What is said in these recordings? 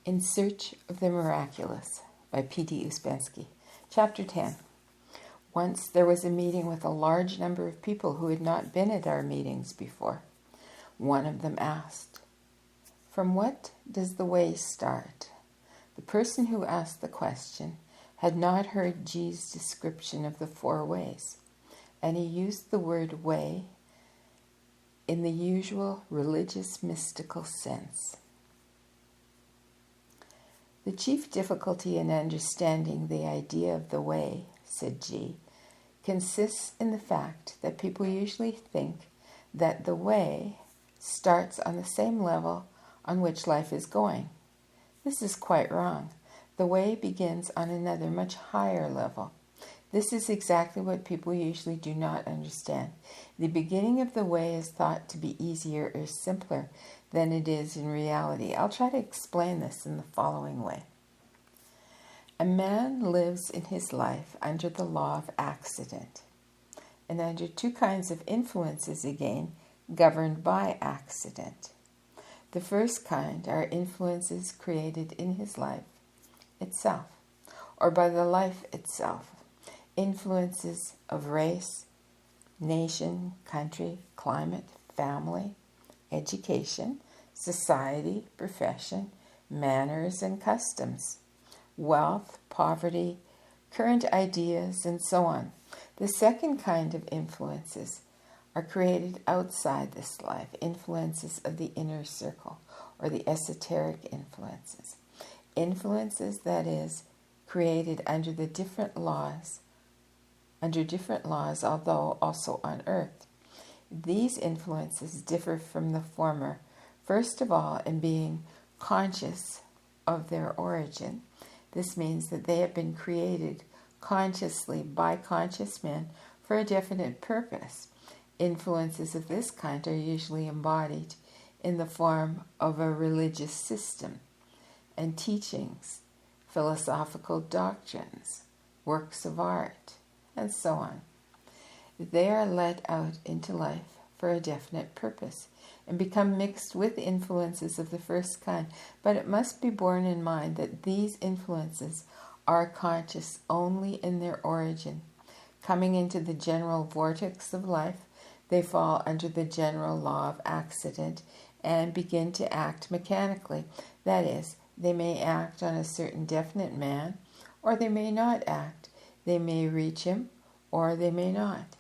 In Search of the Miraculous by P.D. Ouspensky. Chapter 10. Once there was a meeting with a large number of people who had not been at our meetings before. One of them asked, "From what does the way start?" The person who asked the question had not heard G's description of the 4 ways, and he used the word way in the usual religious mystical sense. "The chief difficulty in understanding the idea of the way," said G, "consists in the fact that people usually think that the way starts on the same level on which life is going. This is quite wrong. The way begins on another, much higher level. This is exactly what people usually do not understand. The beginning of the way is thought to be easier or simpler than it is in reality. I'll try to explain this in the following way. A man lives in his life under the law of accident, and under 2 kinds of influences again, governed by accident. The first kind are influences created in his life itself, or by the life itself. Influences of race, nation, country, climate, family, education, society, profession, manners and customs, wealth, poverty, current ideas, and so on. The second kind of influences are created outside this life, influences of the inner circle, or the esoteric influences. Influences, that is, created under different laws, although also on earth. These influences differ from the former, first of all, in being conscious of their origin. This means that they have been created consciously by conscious men for a definite purpose. Influences of this kind are usually embodied in the form of a religious system and teachings, philosophical doctrines, works of art, and so on. They are let out into life for a definite purpose and become mixed with influences of the first kind, but it must be borne in mind that these influences are conscious only in their origin. Coming into the general vortex of life, they fall under the general law of accident and begin to act mechanically. That is, they may act on a certain definite man, or they may not act. They may reach him, or they may not.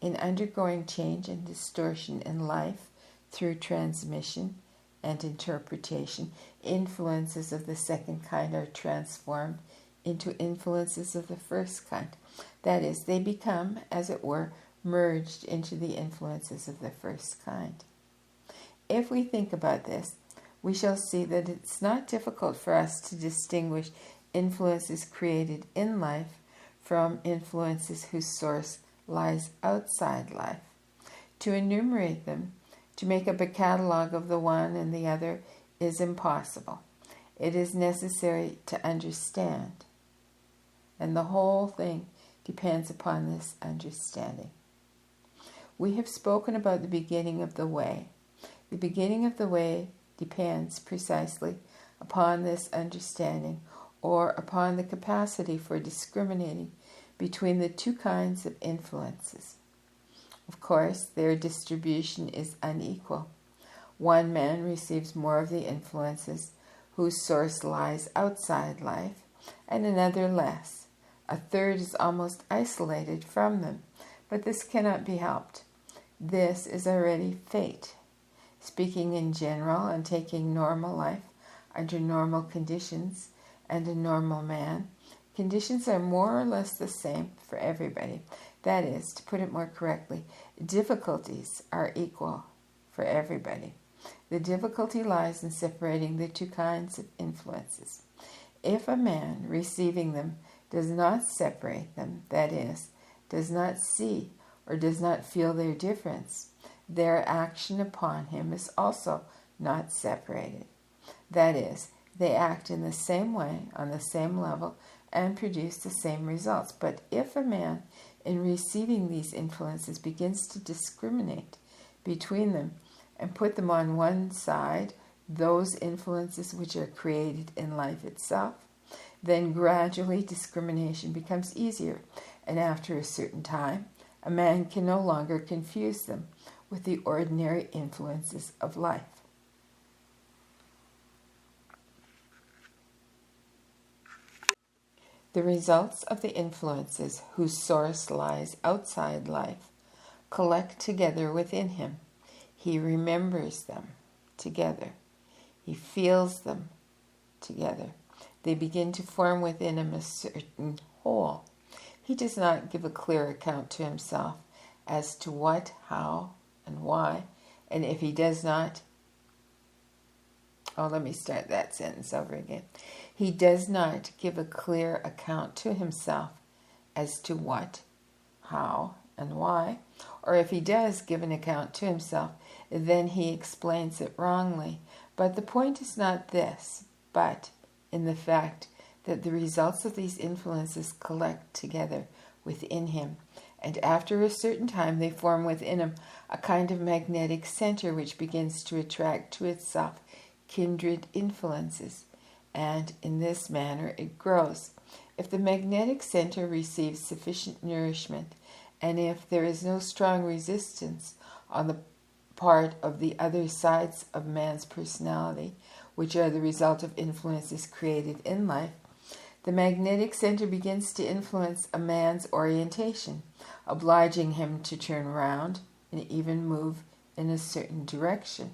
In undergoing change and distortion in life through transmission and interpretation, influences of the second kind are transformed into influences of the first kind. That is, they become, as it were, merged into the influences of the first kind. If we think about this, we shall see that it's not difficult for us to distinguish influences created in life from influences whose source lies outside life. To enumerate them, to make up a catalogue of the one and the other, is impossible. It is necessary to understand, and the whole thing depends upon this understanding. We have spoken about the beginning of the way. The beginning of the way depends precisely upon this understanding, or upon the capacity for discriminating between the 2 kinds of influences. Of course, their distribution is unequal. One man receives more of the influences whose source lies outside life, and another less. A third is almost isolated from them, but this cannot be helped. This is already fate. Speaking in general and taking normal life under normal conditions and a normal man, conditions are more or less the same for everybody. That is, to put it more correctly, difficulties are equal for everybody. The difficulty lies in separating the 2 kinds of influences. If a man receiving them does not separate them, that is, does not see or does not feel their difference, their action upon him is also not separated. That is, they act in the same way, on the same level, and produce the same results. But if a man, in receiving these influences, begins to discriminate between them and put them on one side those influences which are created in life itself, then gradually discrimination becomes easier, and after a certain time, a man can no longer confuse them with the ordinary influences of life. The results of the influences whose source lies outside life collect together within him. He remembers them together. He feels them together. They begin to form within him a certain whole. He does not give a clear account to himself as to what, how, and why, and if he does not, let me start that sentence over again. He does not give a clear account to himself as to what, how, and why, or if he does give an account to himself, then he explains it wrongly. But the point is not this, but in the fact that the results of these influences collect together within him, and after a certain time they form within him a kind of magnetic center which begins to attract to itself kindred influences, and in this manner it grows. If the magnetic center receives sufficient nourishment, and if there is no strong resistance on the part of the other sides of man's personality, which are the result of influences created in life, the magnetic center begins to influence a man's orientation, obliging him to turn round and even move in a certain direction.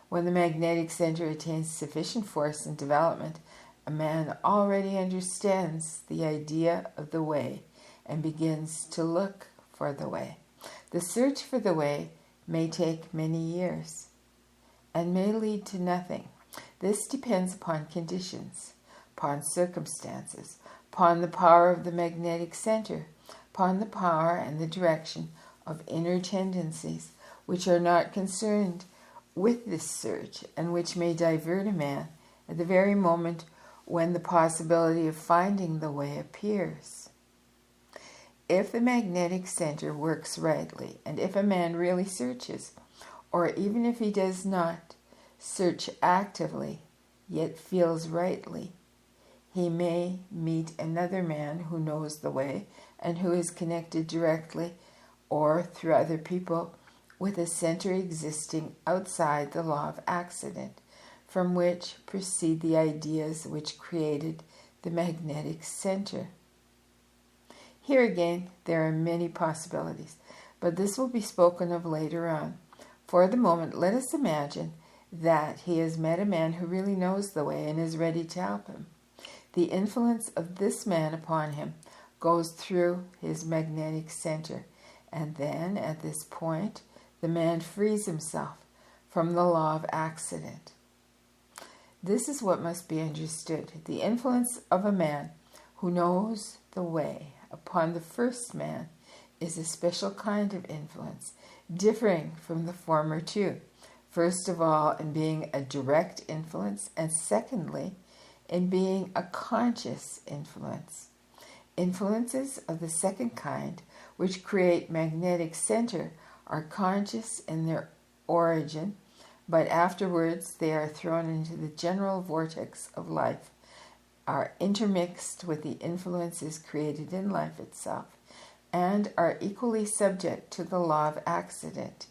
When the magnetic center attains sufficient force and development, a man already understands the idea of the way and begins to look for the way. The search for the way may take many years and may lead to nothing. This depends upon conditions, upon circumstances, upon the power of the magnetic center, upon the power and the direction of inner tendencies which are not concerned with this search and which may divert a man at the very moment when the possibility of finding the way appears. If the magnetic center works rightly, and if a man really searches, or even if he does not search actively, yet feels rightly, he may meet another man who knows the way and who is connected directly or through other people with a center existing outside the law of accident, from which proceed the ideas which created the magnetic center. Here again, there are many possibilities, but this will be spoken of later on. For the moment, let us imagine that he has met a man who really knows the way and is ready to help him. The influence of this man upon him goes through his magnetic center, and then, at this point, the man frees himself from the law of accident. This is what must be understood. The influence of a man who knows the way upon the first man is a special kind of influence, differing from the former two. First of all, in being a direct influence, and secondly, in being a conscious influence. Influences of the second kind, which create magnetic center, are conscious in their origin, but afterwards they are thrown into the general vortex of life, are intermixed with the influences created in life itself, and are equally subject to the law of accident.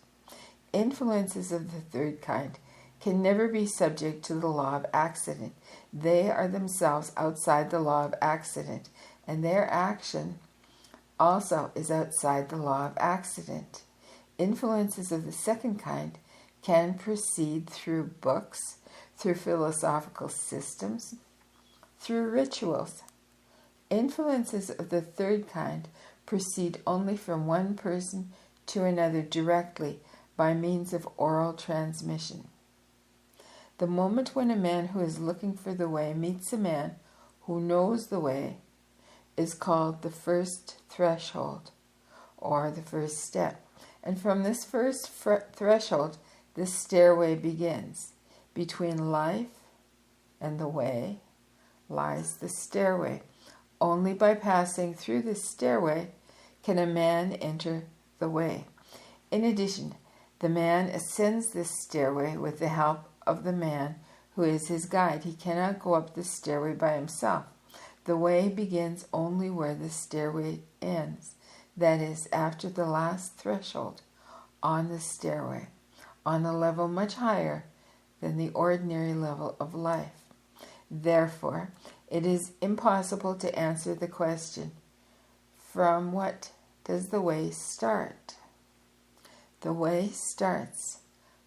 Influences of the third kind can never be subject to the law of accident. They are themselves outside the law of accident, and their action also is outside the law of accident. Influences of the second kind can proceed through books, through philosophical systems, through rituals. Influences of the third kind proceed only from one person to another directly by means of oral transmission. The moment when a man who is looking for the way meets a man who knows the way is called the first threshold, or the first step. And from this first threshold, the stairway begins. Between life and the way lies the stairway. Only by passing through this stairway can a man enter the way. In addition, the man ascends this stairway with the help of the man who is his guide. He cannot go up the stairway by himself. The way begins only where the stairway ends, that is, after the last threshold on the stairway, on a level much higher than the ordinary level of life. Therefore, it is impossible to answer the question, from what does the way start? The way starts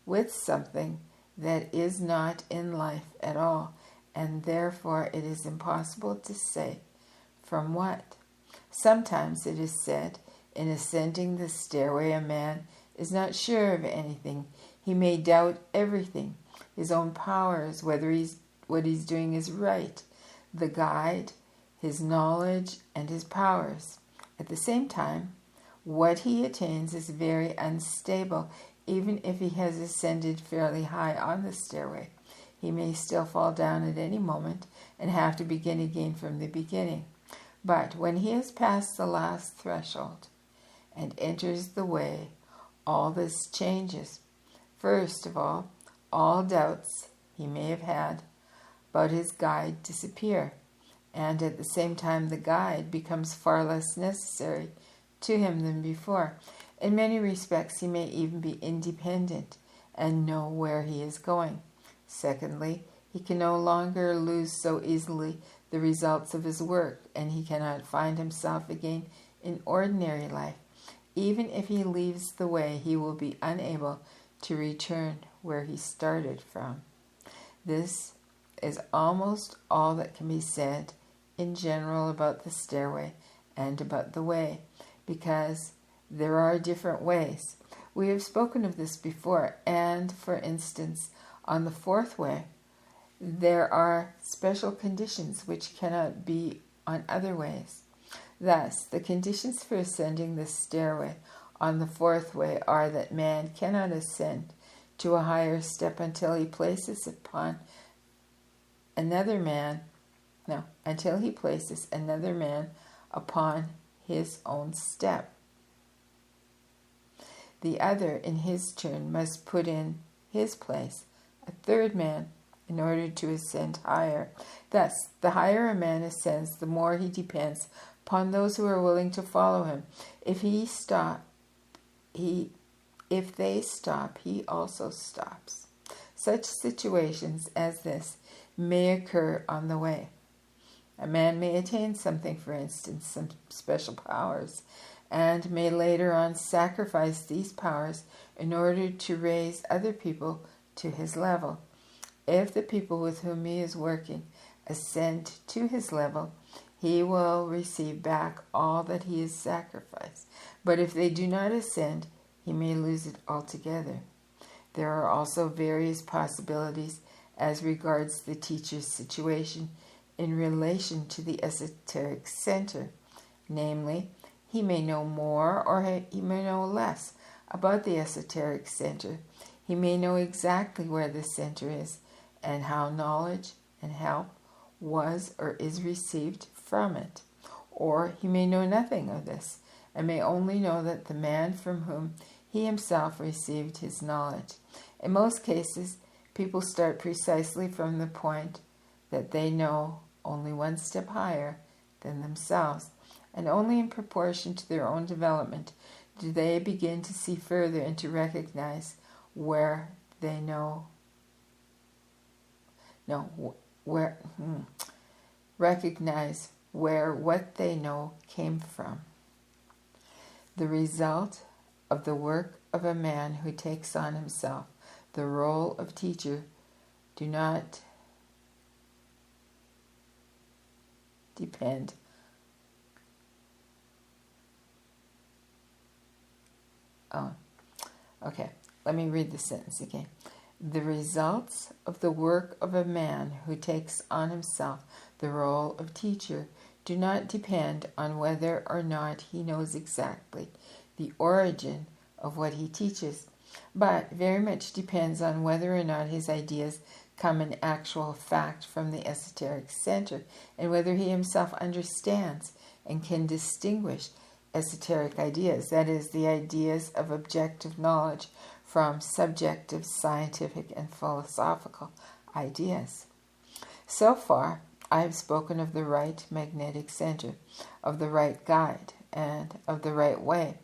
with something that is not in life at all, and therefore it is impossible to say from what. Sometimes it is said, in ascending the stairway a man is not sure of anything. He may doubt everything, his own powers, whether what he's doing is right, the guide, his knowledge, and his powers. At the same time, what he attains is very unstable. Even if he has ascended fairly high on the stairway, he may still fall down at any moment and have to begin again from the beginning. But when he has passed the last threshold and enters the way, all this changes. First of all doubts he may have had about his guide disappear, and at the same time the guide becomes far less necessary to him than before. In many respects he may even be independent and know where he is going. Secondly, he can no longer lose so easily the results of his work, and he cannot find himself again in ordinary life. Even if he leaves the way, he will be unable to return where he started from. This is almost all that can be said in general about the stairway and about the way, because there are different ways. We have spoken of this before, and for instance, on the fourth way, there are special conditions which cannot be on other ways. Thus, the conditions for ascending the stairway on the fourth way are that man cannot ascend to a higher step until he places another man upon his own step. The other, in his turn, must put in his place a third man in order to ascend higher. Thus, the higher a man ascends, the more he depends upon those who are willing to follow him. If they stop, he also stops. Such situations as this may occur on the way. A man may attain something, for instance, some special powers, and may later on sacrifice these powers in order to raise other people to his level. If the people with whom he is working ascend to his level, he will receive back all that he has sacrificed. But if they do not ascend, he may lose it altogether. There are also various possibilities as regards the teacher's situation in relation to the esoteric center. Namely, he may know more or he may know less about the esoteric center. He may know exactly where the center is and how knowledge and help was or is received from it. Or he may know nothing of this and may only know that the man from whom he himself received his knowledge. In most cases, people start precisely from the point that they know only one step higher than themselves, and only in proportion to their own development do they begin to see further and to recognize where they recognize where what they know came from. The result of the work of a man who takes on himself the role of teacher do not depend let me read the sentence again. The results of the work of a man who takes on himself the role of teacher do not depend on whether or not he knows exactly the origin of what he teaches, but very much depends on whether or not his ideas come in actual fact from the esoteric center, and whether he himself understands and can distinguish esoteric ideas, that is, the ideas of objective knowledge, from subjective, scientific, and philosophical ideas. So far, I have spoken of the right magnetic center, of the right guide, and of the right way.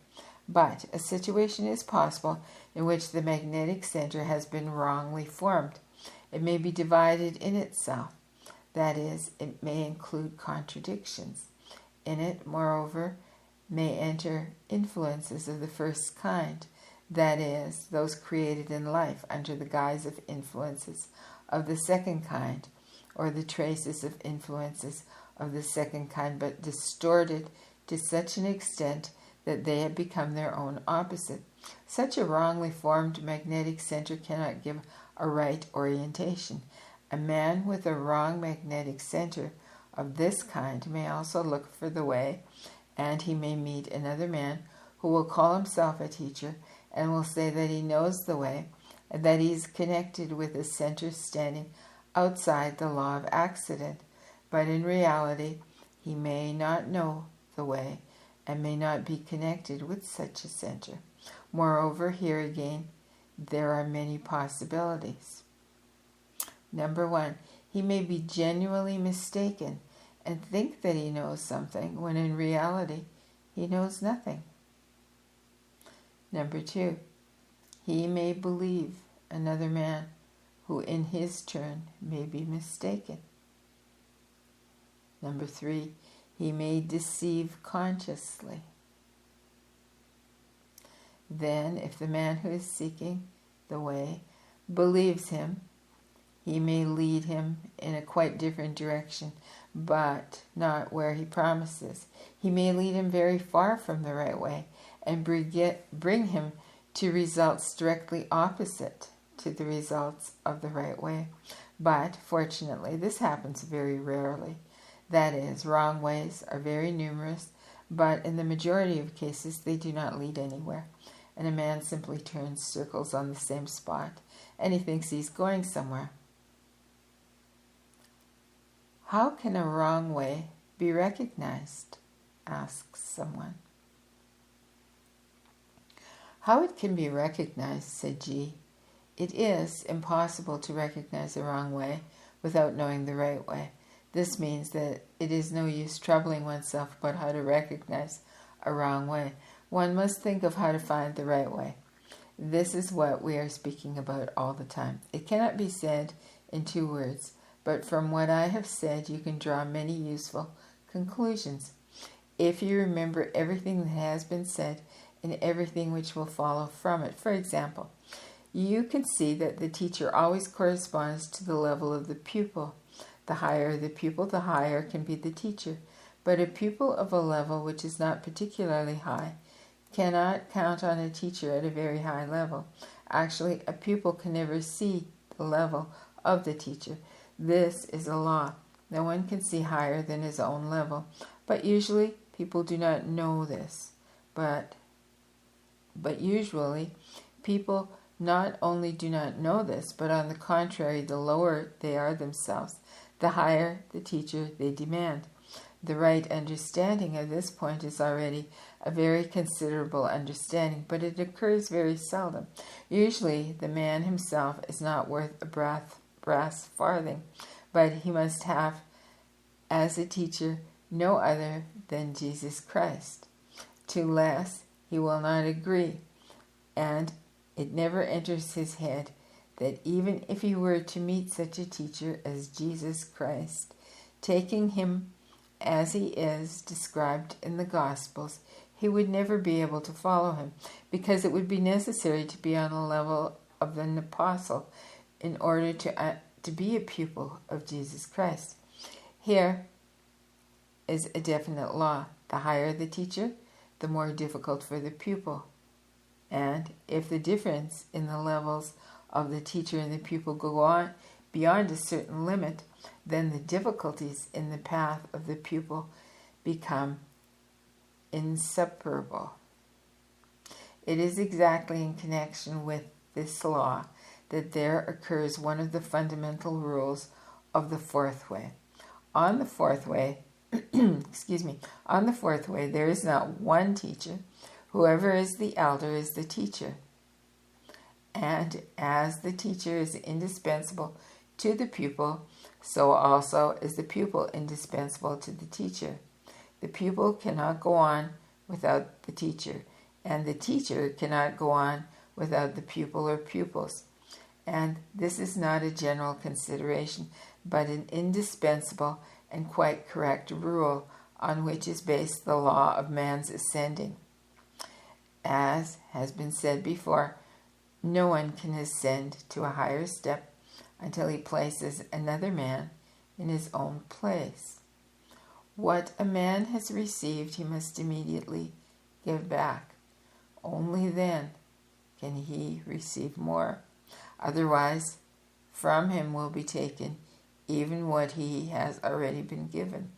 But a situation is possible in which the magnetic center has been wrongly formed. It may be divided in itself. That is, it may include contradictions. In it, moreover, may enter influences of the first kind, that is, those created in life under the guise of influences of the second kind, or the traces of influences of the second kind, but distorted to such an extent that they have become their own opposite. Such a wrongly formed magnetic center cannot give a right orientation. A man with a wrong magnetic center of this kind may also look for the way, and he may meet another man who will call himself a teacher and will say that he knows the way and that he is connected with a center standing outside the law of accident. But in reality, he may not know the way and may not be connected with such a center. Moreover, here again, there are many possibilities. Number 1, he may be genuinely mistaken and think that he knows something when in reality he knows nothing. Number 2, he may believe another man who in his turn may be mistaken. Number 3, he may deceive consciously. Then, if the man who is seeking the way believes him, he may lead him in a quite different direction, but not where he promises. He may lead him very far from the right way and bring him to results directly opposite to the results of the right way. But, fortunately, this happens very rarely. That is, wrong ways are very numerous, but in the majority of cases they do not lead anywhere, and a man simply turns circles on the same spot, and he thinks he's going somewhere. How can a wrong way be recognized? Asks someone. How it can be recognized, said G. It is impossible to recognize a wrong way without knowing the right way. This means that it is no use troubling oneself about how to recognize a wrong way. One must think of how to find the right way. This is what we are speaking about all the time. It cannot be said in 2 words, but from what I have said you can draw many useful conclusions. If you remember everything that has been said and everything which will follow from it, for example, you can see that the teacher always corresponds to the level of the pupil. The higher the pupil, the higher can be the teacher. But a pupil of a level which is not particularly high cannot count on a teacher at a very high level. Actually, a pupil can never see the level of the teacher. This is a law. No one can see higher than his own level. But usually, people do not know this. But usually, people not only do not know this, but on the contrary, the lower they are themselves, the higher the teacher they demand. The right understanding of this point is already a very considerable understanding, but it occurs very seldom. Usually, the man himself is not worth a brass farthing, but he must have, as a teacher, no other than Jesus Christ. To less, he will not agree, and it never enters his head that even if he were to meet such a teacher as Jesus Christ, taking him as he is described in the Gospels, he would never be able to follow him, because it would be necessary to be on the level of an apostle in order to be a pupil of Jesus Christ. Here is a definite law. The higher the teacher, the more difficult for the pupil. And if the difference in the levels of the teacher and the pupil go on beyond a certain limit, then the difficulties in the path of the pupil become insuperable. It is exactly in connection with this law that there occurs one of the fundamental rules of the fourth way. On the fourth way, on the fourth way, there is not one teacher. Whoever is the elder is the teacher. And as the teacher is indispensable to the pupil, so also is the pupil indispensable to the teacher. The pupil cannot go on without the teacher, and the teacher cannot go on without the pupil or pupils. And this is not a general consideration, but an indispensable and quite correct rule on which is based the law of man's ascending. As has been said before, no one can ascend to a higher step until he places another man in his own place. What a man has received, he must immediately give back. Only then can he receive more. Otherwise, from him will be taken even what he has already been given.